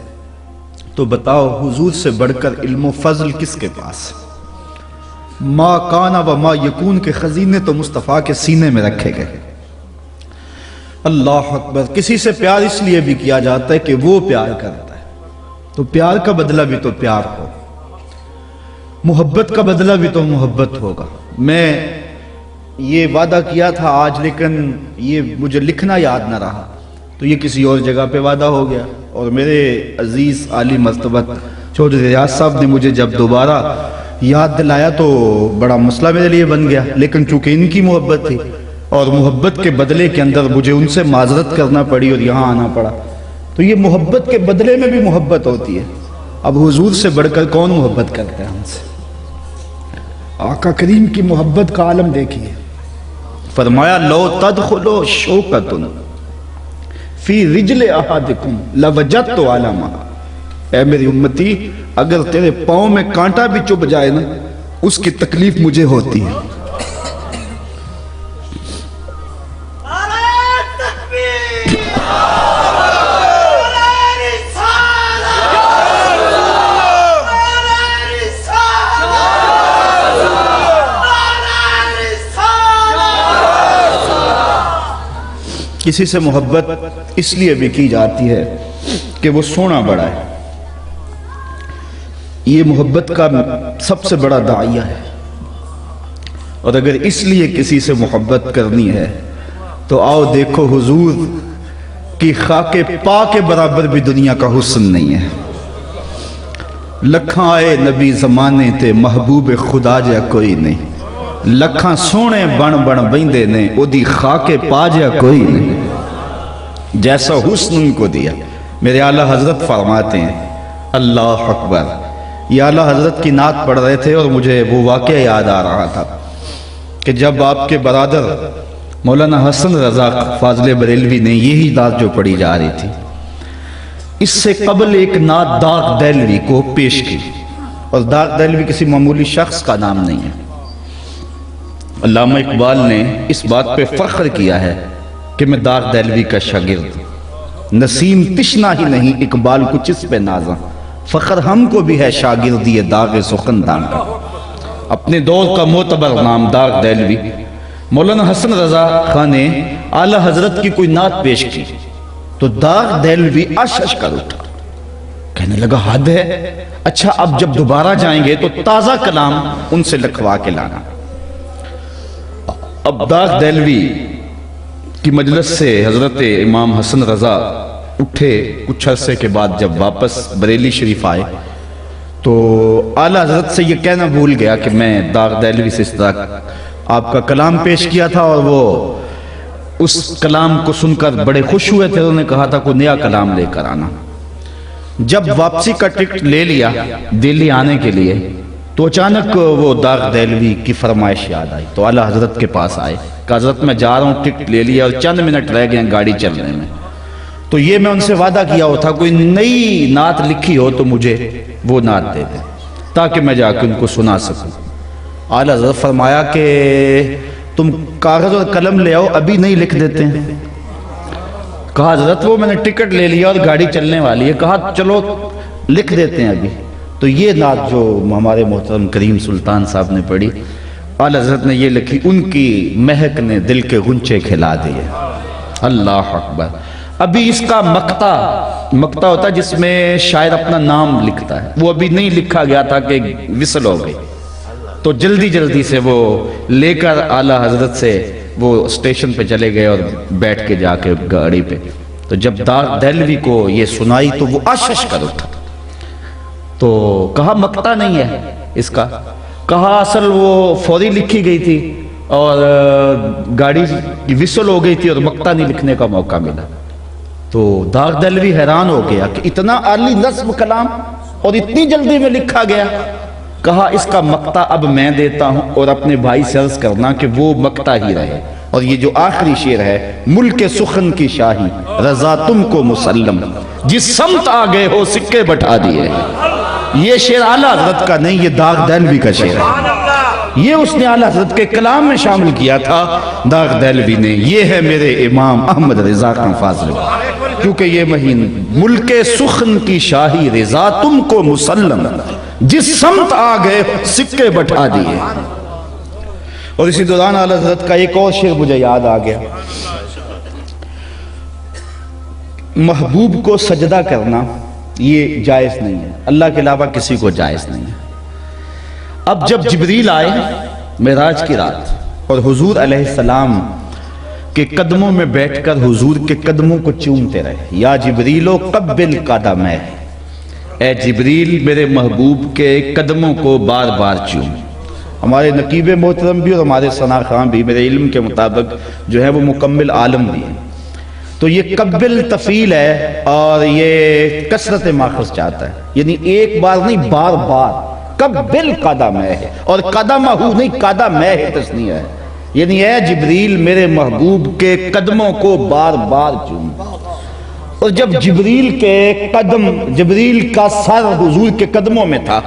تو بتاؤ حضور سے بڑھ کر علم و فضل کس کے پاس ہے؟ ما کان و ما یکون کے خزینے تو مصطفیٰ کے سینے میں رکھے گئے۔ اللہ اکبر۔ کسی سے پیار اس لیے بھی کیا جاتا ہے کہ وہ پیار کرتا ہے، تو پیار کا بدلہ بھی تو پیار ہو، محبت کا بدلہ بھی تو محبت ہوگا۔ میں یہ وعدہ کیا تھا آج، لیکن یہ مجھے لکھنا یاد نہ رہا، تو یہ کسی اور جگہ پہ وعدہ ہو گیا، اور میرے عزیز عالی مرتبت چودھری ریاض صاحب نے مجھے جب دوبارہ یاد دلایا تو بڑا مسئلہ میرے لیے بن گیا، لیکن چونکہ ان کی محبت تھی اور محبت کے بدلے کے اندر مجھے ان سے معذرت کرنا پڑی اور یہاں آنا پڑا، تو یہ محبت کے بدلے میں بھی محبت ہوتی ہے۔ اب حضور سے بڑھ کر کون محبت کرتا ہے ہم سے؟ آقا کریم کی محبت کا عالم دیکھیے۔ فرمایا لو تدخلوا شوکۃ فی رجل احدکم لوجدت علما، اے میری امتی اگر تیرے پاؤں میں کانٹا بھی چبھ جائے نا اس کی تکلیف مجھے ہوتی ہے. کسی سے محبت اس لیے بھی کی جاتی ہے کہ وہ سونا بڑا ہے. یہ محبت کا سب سے بڑا داعیہ ہے. اور اگر اس لیے کسی سے محبت کرنی ہے تو آؤ دیکھو حضور کی خاک پا کے برابر بھی دنیا کا حسن نہیں ہے. لکھاں آئے نبی زمانے تے محبوب خدا جا کوئی نہیں. لکھاں سونے بن بن بندے نے او دی خاک پا جا کوئی نہیں. جیسا حسن ان کو دیا. میرے اعلیٰ حضرت فرماتے ہیں اللہ اکبر. یہ اعلیٰ حضرت کی نعت پڑھ رہے تھے اور مجھے وہ واقعہ یاد آ رہا تھا کہ جب آپ کے برادر مولانا حسن رضا فاضل بریلوی نے یہی نعت جو پڑھی جا رہی تھی، اس سے قبل ایک نعت داغ دہلوی کو پیش کی. اور داغ دہلوی کسی معمولی شخص کا نام نہیں ہے. علامہ اقبال نے اس بات پہ فخر کیا ہے کہ میں داغ دہلوی کا شاگرد. نسیم تشنا ہی نہیں اقبال کچھ اس پہ نازاں. فخر ہم کو بھی ہے شاگردی داغ سخندان کا. اپنے دور کا معتبر نام داغ دہلوی. مولانا حسن رضا خان نے اعلیٰ حضرت کی کوئی نعت پیش کی تو داغ دہلوی اشش کر اٹھا. کہنے لگا حد ہے. اچھا اب جب دوبارہ جائیں گے تو تازہ کلام ان سے لکھوا کے لانا. اب داغ دہلوی کی مجلس سے حضرت امام حسن رضا اٹھے. کچھ عرصے کے بعد جب واپس بریلی شریف آئے تو اعلیٰ حضرت سے یہ کہنا بھول گیا کہ میں داغ دہلوی سے اس طرح آپ کا کلام پیش کیا تھا اور وہ اس کلام کو سن کر بڑے خوش ہوئے تھے. انہوں نے کہا تھا کوئی نیا کلام لے کر آنا. جب واپسی کا ٹکٹ لے لیا دلی آنے کے لیے تو اچانک وہ داغ دہلوی کی فرمائش یاد آئی تو اعلیٰ حضرت کے پاس آئے کہ حضرت میں جا رہا ہوں, ٹکٹ لے لیا اور چند منٹ رہ گئے گاڑی چلنے میں. تو یہ میں ان سے وعدہ کیا ہوا تھا کوئی نئی نعت لکھی ہو تو مجھے وہ نعت دے دیں تاکہ میں جا کے ان کو سنا سکوں. اعلیٰ حضرت فرمایا کہ تم کاغذ اور قلم لے آؤ, ابھی نہیں لکھ دیتے ہیں. کہا حضرت وہ میں نے ٹکٹ لے لیا اور گاڑی چلنے والی ہے. کہا چلو لکھ دیتے ہیں ابھی. تو یہ نعت جو ہمارے محترم کریم سلطان صاحب نے پڑھی, اعلیٰ حضرت نے یہ لکھی, ان کی مہک نے دل کے غنچے کھلا دیے. اللہ اکبر. ابھی اس کا مقطع ہوتا ہے جس میں شاعر اپنا نام لکھتا ہے, وہ ابھی نہیں لکھا گیا تھا کہ وصل ہو گئی. تو جلدی سے وہ لے کر اعلیٰ حضرت سے وہ اسٹیشن پہ چلے گئے اور بیٹھ کے جا کے گاڑی پہ. تو جب داغ دہلوی کو یہ سنائی تو وہ آشش کر اٹھا. تو کہا مقطع نہیں ہے اس کا. کہا اصل وہ فوری لکھی گئی تھی اور گاڑی کی وصل ہو گئی تھی اور مقطع نہیں لکھنے کا موقع ملا. تو داغ دہلوی حیران ہو گیا کہ اتنا عالی نظم کلام اور اتنی جلدی میں لکھا گیا. کہا اس کا مقطع اب میں دیتا ہوں اور اپنے بھائی سے عرض کرنا کہ وہ مقطع ہی رہے. اور یہ جو آخری شعر ہے, ملک سخن کی شاہی رضا تم کو مسلم, جس سمت آ گئے ہو سکے بٹھا دیے. یہ شعر اعلیٰ حضرت کا نہیں, یہ داغ دہلوی کا شعر ہے. یہ اس نے اعلیٰ حضرت کے کلام میں شامل کیا تھا داغ دہلوی نے. یہ ہے میرے امام احمد رضا خان فاضل, کیونکہ یہ مہین ملک سخن کی شاہی رضا تم کو مسلم, جس سمت آ گئے سکے بٹھا دیے. اور اسی دوران اعلیٰ حضرت کا ایک اور شعر مجھے یاد آ گیا. محبوب کو سجدہ کرنا یہ جائز نہیں ہے, اللہ کے علاوہ کسی کو جائز نہیں ہے. اب جب جبریل آئے معراج کی رات اور حضور علیہ السلام کے قدموں میں بیٹھ کر حضور کے قدموں کو چومتے رہے, یا جبریلو قبل قدمے, اے جبریل میرے محبوب کے قدموں کو بار بار چوم. ہمارے نقیب محترم بھی اور ہمارے ثنا خان بھی میرے علم کے مطابق جو ہے وہ مکمل عالم بھی ہیں. تو یہ قبل تفیل ہے اور یہ کثرت ماخذ چاہتا ہے, یعنی ایک بار نہیں بار بار. قبل قدمہ ہے اور قدمہ نہیں قدمہ ہے تسنیہ ہے, یعنی اے جبریل میرے محبوب کے قدموں کو بار بار چوم. اور جب جبریل کا سر حضور کے قدموں میں تھا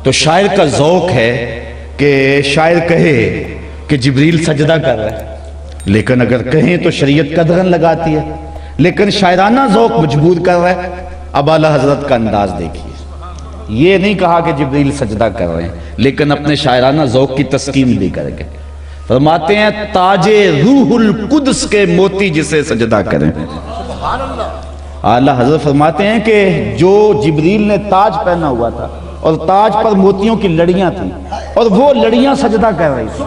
تو شاعر کا ذوق ہے کہ شاعر کہے کہ جبریل سجدہ کر رہا ہے، لیکن اگر کہیں تو شریعت قدغن لگاتی ہے، لیکن شاعرانہ ذوق مجبور کر رہا ہے۔ اب اعلیٰ حضرت کا انداز دیکھیے، یہ نہیں کہا کہ جبریل سجدہ کر رہے ہیں، لیکن اپنے شاعرانہ ذوق کی تسکین بھی کر گئے۔ فرماتے ہیں تاج روح القدس کے موتی جسے سجدہ کریں۔ اعلیٰ حضرت فرماتے ہیں کہ جو جبریل نے تاج پہنا ہوا تھا اور تاج پر موتیوں کی لڑیاں تھیں اور وہ لڑیاں سجدہ کر رہی تھیں۔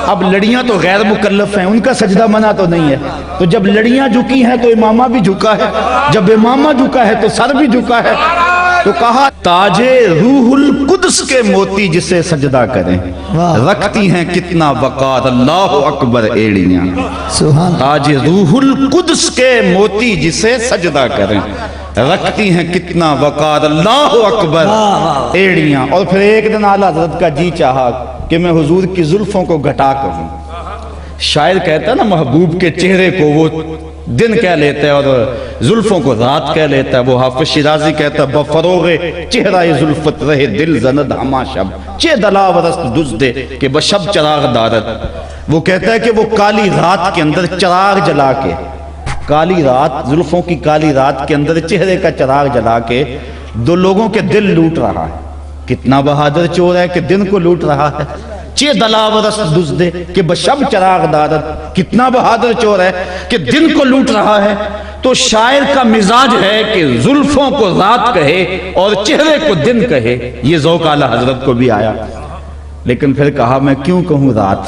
اب لڑیاں تو غیر مکلف ہیں، ان کا سجدہ منع تو نہیں ہے، تو جب لڑیاں جھکی ہیں تو امامہ بھی جھکا ہے، جب امامہ جھکا ہے تو سر بھی جھکا ہے، تو کہا تاج روح القدس کے موتی جسے سجدہ کریں، رکھتی ہیں کتنا وقار، اللہ اکبر ایڑیاں۔ سبحان تاج روح القدس کے موتی جسے سجدہ کریں، رکھتی ہیں کتنا وقار، اللہ اکبر ایڑیاں۔ اور پھر ایک دن اعلیٰ حضرت کا جی چاہا کہ میں حضور کی زلفوں کو گھٹا کہوں۔ شاعر کہتا ہے نا محبوب کے چہرے کو وہ دن کہہ لیتا ہے اور زلفوں کو رات کہہ لیتا ہے۔ وہ حافظ شیرازی کہتا ہے بفروغ چہرہ زلفت رہے دل زند ہما شب چہ دلاورست دزدے کہ بشب چراغ دارت۔ وہ کہتا ہے کہ وہ کالی رات کے اندر چراغ جلا کے، کالی رات، زلفوں کی کالی رات کے اندر چہرے کا چراغ جلا کے دو لوگوں کے دل لوٹ رہا ہے۔ کتنا بہادر چور ہے کہ دن کو لوٹ رہا ہے۔ چہ دلاورست دزدے کہ بشب چراغ دارت، کتنا بہادر چور ہے کہ دن کو لوٹ رہا ہے۔ تو شاعر کا مزاج ہے کہ زلفوں کو رات کہے اور چہرے کو دن کہے۔ یہ ذوق اعلیٰ حضرت کو بھی آیا، لیکن پھر کہا میں کیوں کہوں رات،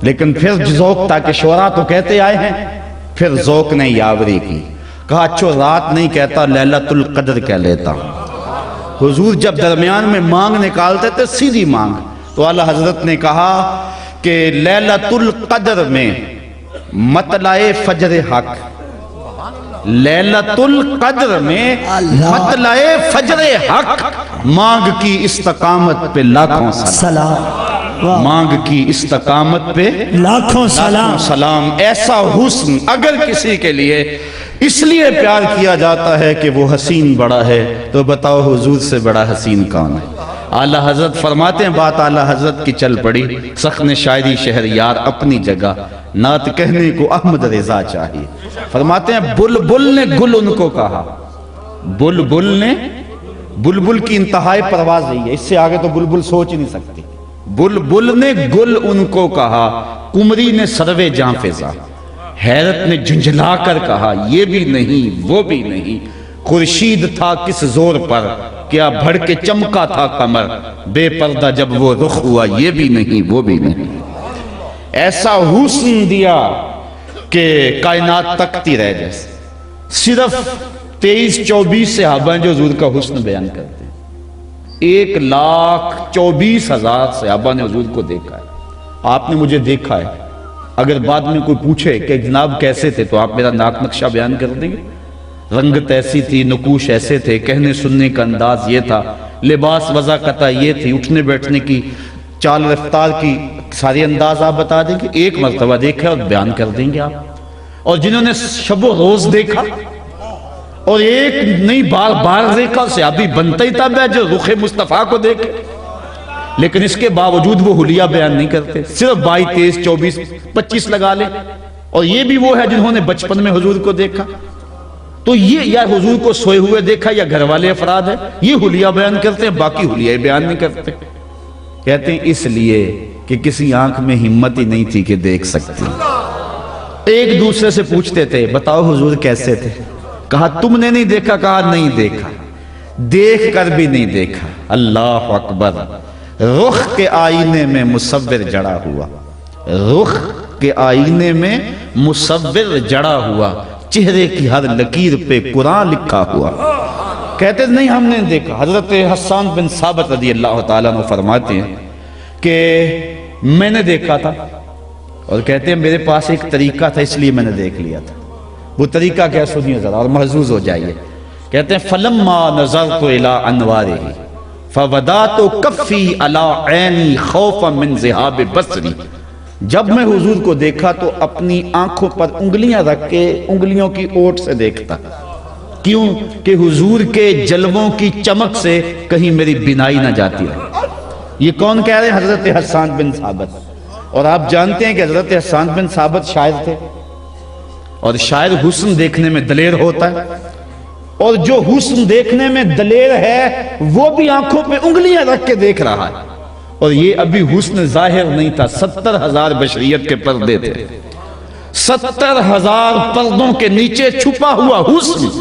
لیکن پھر ذوق تاکہ شعراء تو کہتے آئے ہیں، پھر ذوق نے یاوری کی، کہا اچھو رات نہیں کہتا لیلۃ القدر کہہ لیتا۔ حضور جب درمیان میں مانگ نکالتے تھے سیدھی مانگ، تو اعلیٰ حضرت نے کہا کہ لیلۃ القدر میں مطلع فجر حق، لیلۃ القدر میں مطلع فجر حق، مانگ کی استقامت پہ لاکھوں سلام، مانگ کی استقامت پہ لاکھوں سلام۔ سلام۔ ایسا حسن اگر کسی کے لیے اس لیے پیار کیا جاتا ہے کہ وہ حسین بڑا ہے، تو بتاؤ حضور سے بڑا حسین کون ہے؟ اعلیٰ حضرت فرماتے ہیں، بات اعلیٰ حضرت کی چل پڑی، سخن شاعری شہر یار اپنی جگہ، نعت کہنے کو احمد رضا چاہیے۔ فرماتے ہیں بلبل نے گل ان کو کہا، بلبل نے، بلبل کی انتہائی پرواز رہی ہے، اس سے آگے تو بلبل سوچ ہی نہیں سکتی۔ بلبل نے گل ان کو کہا، کمری نے سروے جاں فضا، حیرت نے جھنجھلا کر کہا یہ بھی نہیں وہ بھی نہیں، خورشید تھا کس زور پر، کیا بھڑ کے چمکا تھا قمر، بے پردہ جب وہ رخ ہوا یہ بھی نہیں وہ بھی نہیں۔ ایسا حسن دیا کہ کائنات تکتی رہ جیسے۔ صرف 23-24 صحابہ جو حضور کا حسن بیان کرتے ہیں، 1,24,000 صحابہ نے حضور کو دیکھا ہے۔ آپ نے مجھے دیکھا ہے، اگر بعد میں کوئی پوچھے کہ جناب کیسے تھے تو آپ میرا ناک نقشہ بیان کر دیں گے؟ رنگت ایسی تھی، نقوش ایسے تھے، کہنے سننے کا انداز یہ تھا، لباس وضاقتہ یہ تھی، اٹھنے بیٹھنے کی چال رفتار کی ساری انداز آپ بتا دیں گے؟ ایک مرتبہ دیکھا اور بیان کر دیں گے آپ؟ اور جنہوں نے شب و روز دیکھا اور ایک نہیں بار بار دیکھا، صحابی بنتا ہی تب ہے جو رخ مصطفیٰ کو دیکھے، لیکن اس کے باوجود وہ حلیہ بیان نہیں کرتے، صرف 22, 23, 24, 25 لگا لیں۔ اور یہ بھی وہ ہے جنہوں نے بچپن میں حضور کو دیکھا، تو یہ یا حضور کو سوئے ہوئے دیکھا یا گھر والے افراد ہیں، یہ حلیہ بیان کرتے ہیں، باقی حلیہ بیان نہیں کرتے۔ کہتے ہیں اس لیے کہ کسی آنکھ میں ہمت ہی نہیں تھی کہ دیکھ سکتی۔ ایک دوسرے سے پوچھتے تھے بتاؤ حضور کیسے تھے، کہا تم نے نہیں دیکھا، کہا نہیں دیکھا، دیکھ کر بھی نہیں دیکھا۔ اللہ اکبر۔ رخ کے آئینے میں مصور جڑا ہوا، رخ کے آئینے میں مصور جڑا ہوا، چہرے کی ہر لکیر پہ قرآن لکھا ہوا۔ کہتے نہیں ہم نے دیکھا۔ حضرت حسان بن ثابت رضی اللہ تعالیٰ عنہ فرماتے ہیں کہ میں نے دیکھا تھا، اور کہتے ہیں میرے پاس ایک طریقہ تھا اس لیے میں نے دیکھ لیا تھا۔ وہ طریقہ کیا سنیے ذرا اور محظوظ ہو جائیے۔ کہتے ہیں فلما نظرت الی انوارہ فودعت کفی علی عینی خوفا من ذہاب بصری جب میں حضور کو دیکھا تو اپنی آنکھوں پر انگلیاں رکھ کے انگلیوں کی اوٹ سے دیکھتا. کیوں کہ حضور کے جلووں کی چمک سے کہیں میری بینائی نہ جاتی رہے. یہ کون کہہ رہے ہیں؟ حضرت حسان بن ثابت. اور آپ جانتے ہیں کہ حضرت حسان بن ثابت شاعر تھے، اور شاعر حسن دیکھنے میں دلیر ہوتا ہے، اور جو حسن دیکھنے میں دلیر ہے وہ بھی آنکھوں پہ انگلیاں رکھ کے دیکھ رہا ہے. اور یہ ابھی حسن ظاہر نہیں تھا، 70,000 بشریت کے پردے تھے. 70,000 پردوں کے نیچے چھپا ہوا حسن،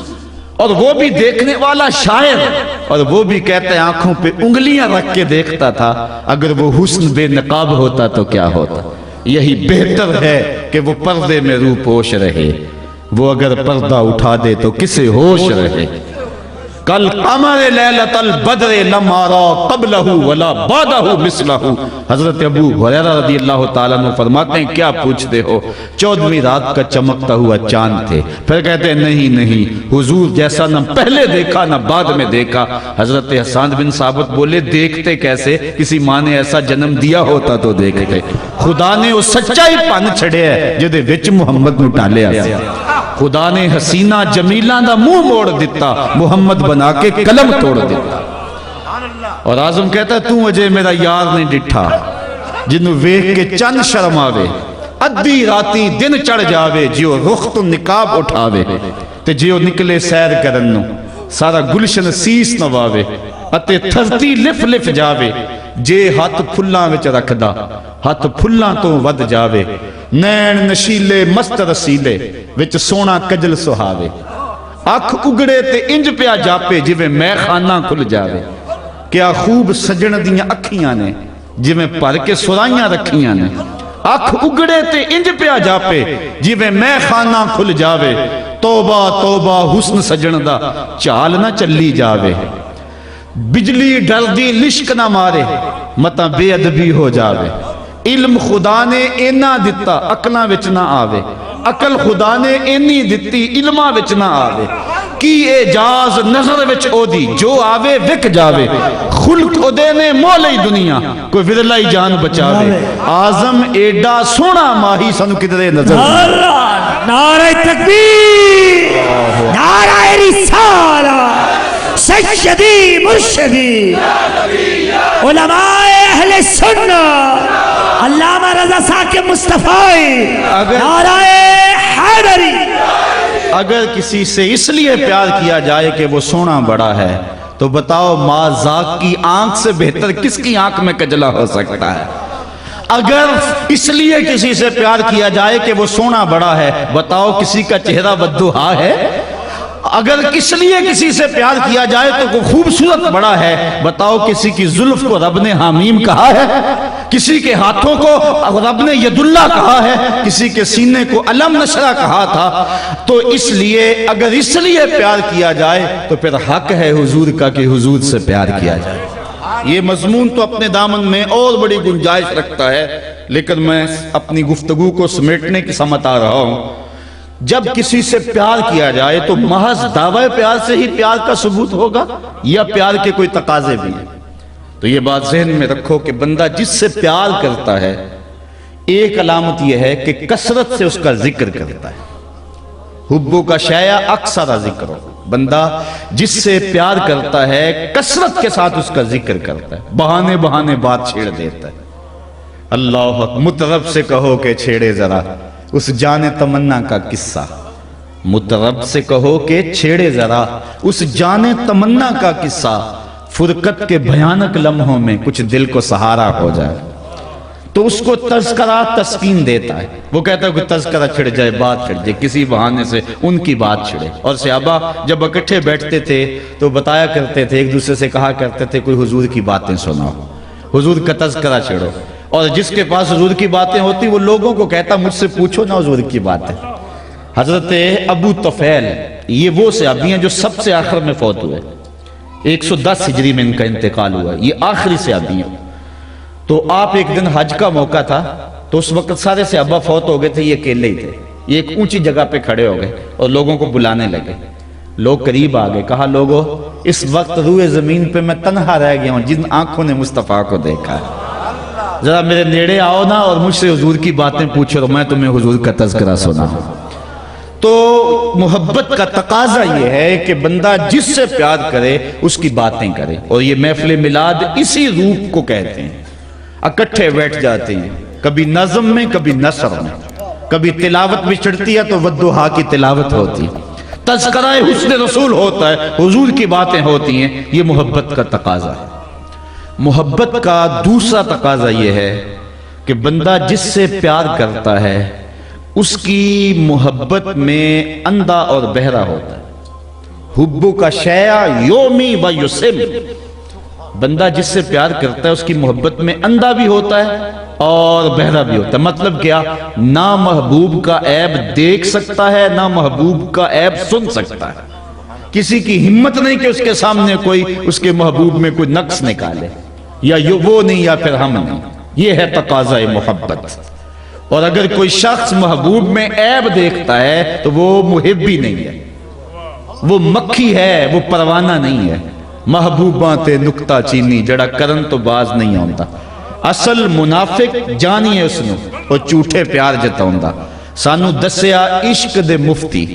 اور وہ بھی دیکھنے والا شاعر، اور وہ بھی کہتے ہیں آنکھوں پہ انگلیاں رکھ کے دیکھتا تھا. اگر وہ حسن بے نقاب ہوتا تو کیا ہوتا؟ یہی بہتر ہے کہ وہ پردے میں رو پوش رہے، وہ اگر پردہ اٹھا دے تو کسے ہوش رہے. کل قمر لیلۃ البدر لم ارى قبلہ ولا بعدہ مثلہ. حضرت ابو ہریرہ رضی اللہ تعالیٰ عنہ فرماتے ہیں کیا پوچھتے ہو، 14ویں رات کا چمکتا ہوا چاند تھے. پھر کہتے ہیں نہیں حضور جیسا نہ پہلے دیکھا نہ بعد میں دیکھا. حضرت حسان بن ثابت بولے دیکھتے کیسے؟ کسی ماں نے ایسا جنم دیا ہوتا تو دیکھتے. خدا نے وہ سچائی پن چھڑیا ہے جدے وچ محمد نو ٹالیا سی. خدا نے حسینہ جمیلہ دا منہ موڑ دیتا، محمد بنا کے قلم توڑ دیتا. اور اعظم کہتا ہے تو اجے میرا یار نہیں ڈٹھا جنوں ویکھ کے چند شرم آوے، ادھی راتی دن چڑھ جاوے، جیو رخ تو نقاب اٹھاوے تے جیو نکلے سیر کرن نو سارا گلشن سیس نواوے اتے دھرتی لف لف جاوے. جے ہاتھ پھلاں وچ رکھدا ہاتھ پھلاں تو ود جاوے. نین نشیلے مست رسیلے وچ سونا کجل سہاوے. اکھ اگڑے تے انج پیا جاپے جویں میں خانہ کھل جاوے. کیا خوب سجن دیاں اکھیاں نے جویں بھر کے سرائیاں رکھیاں نے. اکھ اگڑے تے انج پیا جاپے جویں میں خانہ کھل جاوے. توبہ توبہ حسن سجن دا چال نہ چلی جاوے. بجلی ڈردی لشک نہ مارے متا بے ادبی ہو جاوے. علم خدا نے اینا دتا عقلاں وچ نہ آوے. عقل خدا نے اینی دتی علماں وچ نہ آوے. کی اعجاز نظر وچ او دی جو آوے وک جاوے. خلق او دے نے مولئی دنیا کوئی ورلائی جان بچاوے. اعظم ایڈا سونا ماہی سانو کدرے نظر. نعرہ تکبیر، نعرہ رسالہ، سیدی مرشدی علماء اہل سنت علامہ رضا ثاقب مصطفی، نعرہ حیدری. اگر کسی سے اس لیے پیار کیا جائے کہ وہ سونا بڑا ہے تو بتاؤ ماں ذاق کی آنکھ سے بہتر کس کی آنکھ میں کجلا ہو سکتا ہے؟ اگر اس لیے کسی سے پیار کیا جائے کہ وہ سونا بڑا ہے، بتاؤ کسی کا چہرہ بددہا ہے؟ اگر اس لیے کسی سے پیار کیا جائے تو وہ خوبصورت بڑا ہے، بتاؤ کسی کی زلف کو رب نے حمیم کہا ہے؟ کسی کے ہاتھوں کو رب نے ید اللہ کہا ہے؟ کسی کے سینے کو علم نشرہ کہا تھا؟ تو اس لیے اگر اس لیے پیار کیا جائے تو پھر حق ہے حضور کا کہ حضور سے پیار کیا جائے. یہ مضمون تو اپنے دامن میں اور بڑی گنجائش رکھتا ہے، لیکن میں اپنی گفتگو کو سمیٹنے کی سمت آ رہا ہوں. جب کسی سے پیار کیا جائے تو محض دعوی پیار سے ہی پیار کا ثبوت ہوگا یا پیار کے کوئی تقاضے بھی ہیں؟ تو یہ بات ذہن میں رکھو کہ بندہ جس سے پیار کرتا ہے ایک علامت یہ ہے کہ کثرت سے اس کا ذکر کرتا ہے. حبو کا شیع اکثر ذکر ہو. بندہ جس سے پیار کرتا ہے کثرت کے ساتھ اس کا ذکر کرتا ہے، بہانے بہانے بات چھیڑ دیتا ہے. اللہ مطرب سے کہو کہ چھیڑے ذرا اس جان تمنا کا قصہ. مطرب سے کہو کہ چھیڑے ذرا اس جان تمنا کا قصہ. فرقت کے بھیانک لمحوں میں کچھ دل کو سہارا ہو جائے تو اس کو تذکرہ تسکین دیتا ہے. وہ کہتا ہے کہ تذکرہ چھڑ جائے، بات چھڑ جائے، کسی بہانے سے ان کی بات چھڑے. اور صحابہ جب اکٹھے بیٹھتے تھے تو بتایا کرتے تھے، ایک دوسرے سے کہا کرتے تھے کوئی حضور کی باتیں سناؤ، حضور کا تذکرہ چھڑو. اور جس کے پاس حضور کی باتیں ہوتی وہ لوگوں کو کہتا مجھ سے پوچھو نا حضور کی باتیں. حضرت ابو طفیل یہ وہ صحابی ہیں جو سب سے آخر میں فوت ہوئے. 110 ہجری میں ان کا انتقال ہوا. یہ آخری صحابی ہیں. تو آپ ایک دن حج کا موقع تھا تو اس وقت سارے صحابہ فوت ہو گئے تھے، یہ اکیلے ہی تھے. یہ ایک اونچی جگہ پہ کھڑے ہو گئے اور لوگوں کو بلانے لگے. لوگ قریب آ گئے، کہا لوگو اس وقت روئے زمین پہ میں تنہا رہ گیا ہوں جن آنکھوں نے مصطفیٰ کو دیکھا ہے. ذرا میرے نیڑے آؤ نا اور مجھ سے حضور کی باتیں پوچھو تو میں تمہیں حضور کا تذکرہ سناؤں۔ تو محبت کا تقاضا یہ ہے کہ بندہ جس سے پیار کرے اس کی باتیں کرے، اور یہ محفل میلاد اسی روح کو کہتے ہیں۔ اکٹھے بیٹھ جاتے ہیں، کبھی نظم میں کبھی نثر میں، کبھی تلاوت بھی چڑھتی ہے تو والضحیٰ کی تلاوت ہوتی ہے، تذکرہ حسن رسول ہوتا ہے، حضور کی باتیں ہوتی ہیں۔ یہ محبت کا تقاضا ہے۔ محبت کا دوسرا تقاضا یہ ہے کہ بندہ جس سے پیار کرتا ہے اس کی محبت میں اندھا اور بہرا ہوتا ہے۔ حبو کا شیع یومی و یسم، بندہ جس سے پیار کرتا ہے اس کی محبت میں اندھا بھی ہوتا ہے اور بہرا بھی ہوتا ہے۔ مطلب کیا؟ نہ محبوب کا عیب دیکھ سکتا ہے، نہ محبوب کا عیب سن سکتا ہے۔ کسی کی ہمت نہیں کہ اس کے سامنے کوئی اس کے محبوب میں کوئی نقص نکالے، یا وہ نہیں یا پھر ہم نہیں۔ یہ ہے تقاضا محبت۔ اور اگر کوئی شخص محبوب میں عیب دیکھتا ہے تو وہ محب ہی نہیں ہے، وہ مکھی ہے، وہ پروانہ نہیں ہے۔ محبوباں تے نکتہ چینی جڑا کرن تو باز نہیں آتا، اصل منافق جانی ہے اس نے اور جھوٹے پیار جتاؤندا۔ سانو دسیا عشق دے مفتی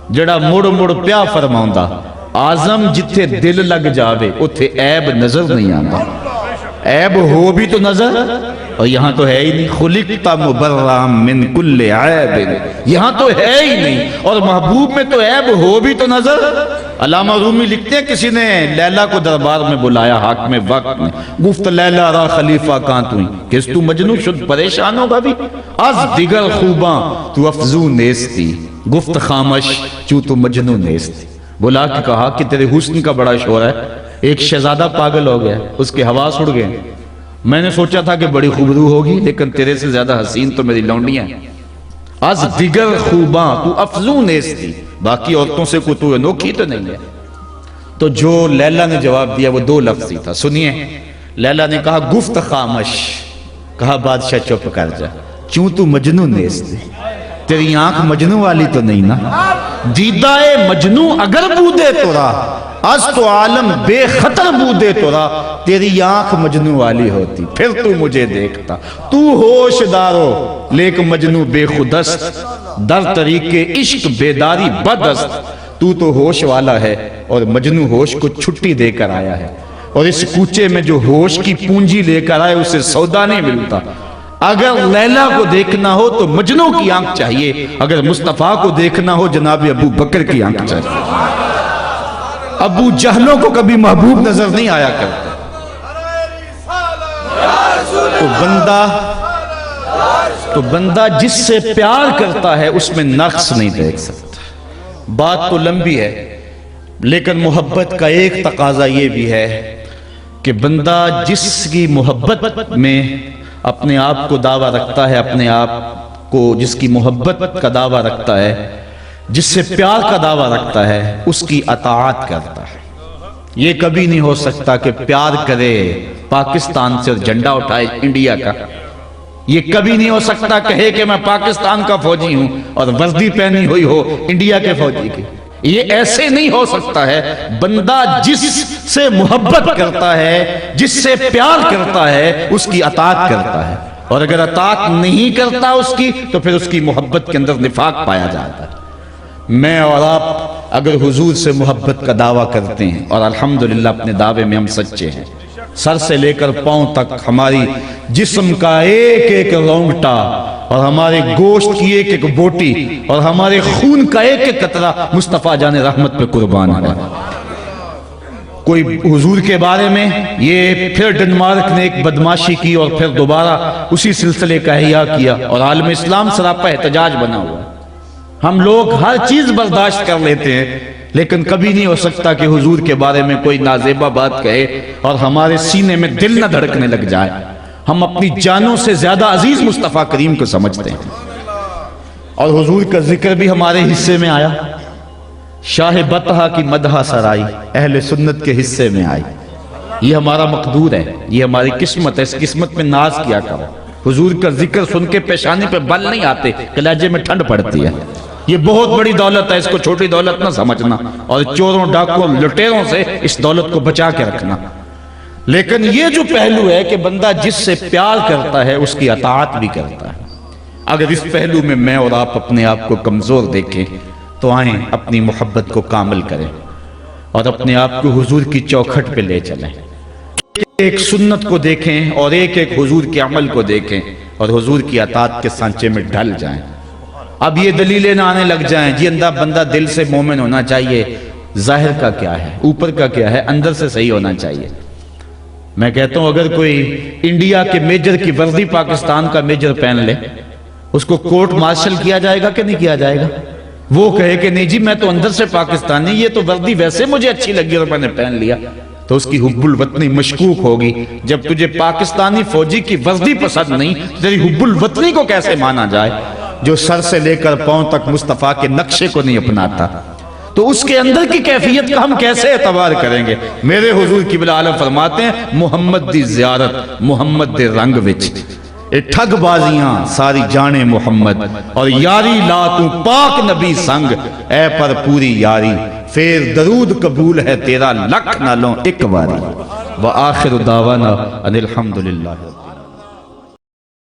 جڑا مڑ مڑ پیا فرماؤندا، آزم جتھے دل لگ جاوے اتھے عیب نظر نہیں آتا۔ عیب ہو بھی تو نظر، اور یہاں تو ہے ہی نہیں۔ خلقت مبرم من کل عیب، یہاں تو ہے ہی نہیں، اور محبوب میں تو عیب ہو بھی تو نظر۔ علامہ رومی لکھتے ہیں کسی نے لیلا کو دربار میں بلایا حاکم وقت نے، گفت لیلا را خلیفہ کہاں تو کس تو مجنو شد پریشان ہوگا بھی، از دیگر خوباں تو افزو نیستی، گفت خامش چوں تو مجنو نیستی۔ بلا کے کہا کہ تیرے حسن کا بڑا شور ہے، ایک شہزادہ پاگل ہو گیا، اس کے حواس اڑ گئے، میں نے سوچا تھا کہ بڑی خوبرو ہوگی لیکن تیرے سے زیادہ حسین تو میری لونڈیاں ہیں۔ از دیگر خوباں تو افزون نیستی، باقی عورتوں سے کوئی تو انوکھی تو نہیں ہے۔ تو جو لیلا نے جواب دیا وہ دو لفظی تھا، سنیے۔ لیلا نے کہا گفت خامش، کہا بادشاہ چپ کر جا، چوں تو مجنو نیستی، تیری آنکھ مجنو والی تو نہیں نا؟ دیدہ مجنو اگر بودے تو را، از تو عالم بے خطر بودے تو را، تیری آنکھ مجنو والی ہوتی پھر تو مجھے دیکھتا۔ تو ہوش دارو لیک مجنو بے خودست، در طریق عشق بیداری بدست۔ تو ہوش والا ہے اور مجنو ہوش کو چھٹی دے کر آیا ہے، اور اس کوچے میں جو ہوش کی پونجی لے کر آئے اسے سودا نہیں ملتا۔ اگر لیلا کو دیکھنا ہو تو مجنو کی آنکھ چاہیے، اگر مصطفیٰ کو دیکھنا ہو جناب ابو بکر کی آنکھ چاہیے۔ ابو جہلوں کو کبھی محبوب نظر نہیں آیا کرتا۔ تو بندہ جس سے پیار کرتا ہے اس میں نقص نہیں دیکھ سکتا۔ بات تو لمبی ہے لیکن محبت کا ایک تقاضا یہ بھی ہے کہ بندہ جس کی محبت میں اپنے آپ کو دعویٰ رکھتا ہے، اپنے آپ کو جس کی محبت کا دعویٰ رکھتا ہے، جس سے پیار کا دعویٰ رکھتا ہے، اس کی اطاعت کرتا ہے۔ یہ کبھی نہیں ہو سکتا کہ پیار کرے پاکستان سے اور جھنڈا اٹھائے انڈیا کا۔ یہ کبھی نہیں ہو سکتا کہے کہ میں پاکستان کا فوجی ہوں اور وردی پہنی ہوئی ہو انڈیا کے فوجی کی۔ یہ ایسے نہیں ہو سکتا ہے۔ بندہ جس سے محبت کرتا ہے، جس سے پیار کرتا ہے، اس کی اطاعت کرتا ہے، اور اگر اطاعت نہیں کرتا اس کی تو پھر اس کی محبت کے اندر نفاق پایا جاتا ہے۔ میں اور آپ اگر حضور سے محبت کا دعویٰ کرتے ہیں، اور الحمدللہ اپنے دعوے میں ہم سچے ہیں، سر سے لے کر پاؤں تک ہماری جسم کا ایک ایک رونگٹا اور ہمارے گوشت کی ایک ایک بوٹی اور ہمارے خون کا ایک ایک قطرہ مصطفیٰ جان رحمت پہ قربان ہے۔ کوئی حضور کے بارے میں یہ پھر ڈنمارک نے ایک بدماشی کی اور پھر دوبارہ اسی سلسلے کا احیاء کیا، اور عالم اسلام سراپا احتجاج بنا ہوا ہے۔ ہم لوگ ہر چیز برداشت کر لیتے ہیں لیکن کبھی نہیں ہو سکتا کہ حضور کے بارے میں کوئی نازیبہ بات کہے اور ہمارے سینے میں دل نہ دھڑکنے لگ جائے۔ ہم اپنی جانوں سے زیادہ عزیز مصطفیٰ کریم کو سمجھتے ہیں، اور حضور کا ذکر بھی ہمارے حصے میں آیا۔ شاہ بطحہ کی مدحہ سرائی اہل سنت کے حصے میں آئی۔ یہ ہمارا مقدور ہے، یہ ہماری قسمت ہے، اس قسمت میں ناز کیا کرو۔ حضور کا ذکر سن کے پیشانی پہ بل نہیں آتے، کلیجے میں ٹھنڈ پڑتی ہے۔ یہ بہت بڑی دولت ہے، اس کو چھوٹی دولت نہ سمجھنا، اور چوروں ڈاکوں لٹیروں سے اس دولت کو بچا کے رکھنا۔ لیکن یہ جو پہلو ہے کہ بندہ جس سے پیار کرتا ہے اس کی اطاعت بھی کرتا ہے، اگر اس پہلو میں میں اور آپ اپنے آپ کو کمزور دیکھیں تو آئیں اپنی محبت کو کامل کریں اور اپنے آپ کو حضور کی چوکھٹ پہ لے چلیں، ایک سنت کو دیکھیں اور ایک ایک حضور کے عمل کو دیکھیں اور حضور کی اطاعت کے سانچے میں ڈھل جائیں۔ اب یہ دلیلیں نہ آنے لگ جائیں جی بندہ دل سے مومن ہونا چاہیے، ظاہر کا کیا ہے، اوپر کا کیا ہے، اندر سے صحیح ہونا چاہیے۔ میں کہتا ہوں اگر کوئی انڈیا کے میجر کی وردی پاکستان کا میجر پہن لے، اس کو کورٹ مارشل کیا جائے گا کہ نہیں کیا جائے گا؟ وہ کہے کہ نہیں جی میں تو اندر سے پاکستانی، یہ تو وردی ویسے مجھے اچھی لگی اور میں نے پہن لیا، تو اس کی حب الوطنی مشکوک ہوگی۔ جب تجھے پاکستانی فوجی کی وردی پسند نہیں، تیری حب الوطنی کو کیسے مانا جائے جو سر سے لے کر پاؤں تک مصطفیٰ کے نقشے کو نہیں اپناتا؟ تو اس کے اندر کی کیفیت کا ہم کیسے اعتبار کریں گے؟ میرے حضور قبلہ عالم فرماتے ہیں محمد دی زیارت محمد دے رنگ وچ، اے ٹھگ بازیاں ساری جانے محمد، اور یاری لا تو پاک نبی سنگ، اے پر پوری یاری پھر درود قبول ہے تیرا لکھ نالوں ایک باری۔ وآخر دعوانا ان الحمدللہ۔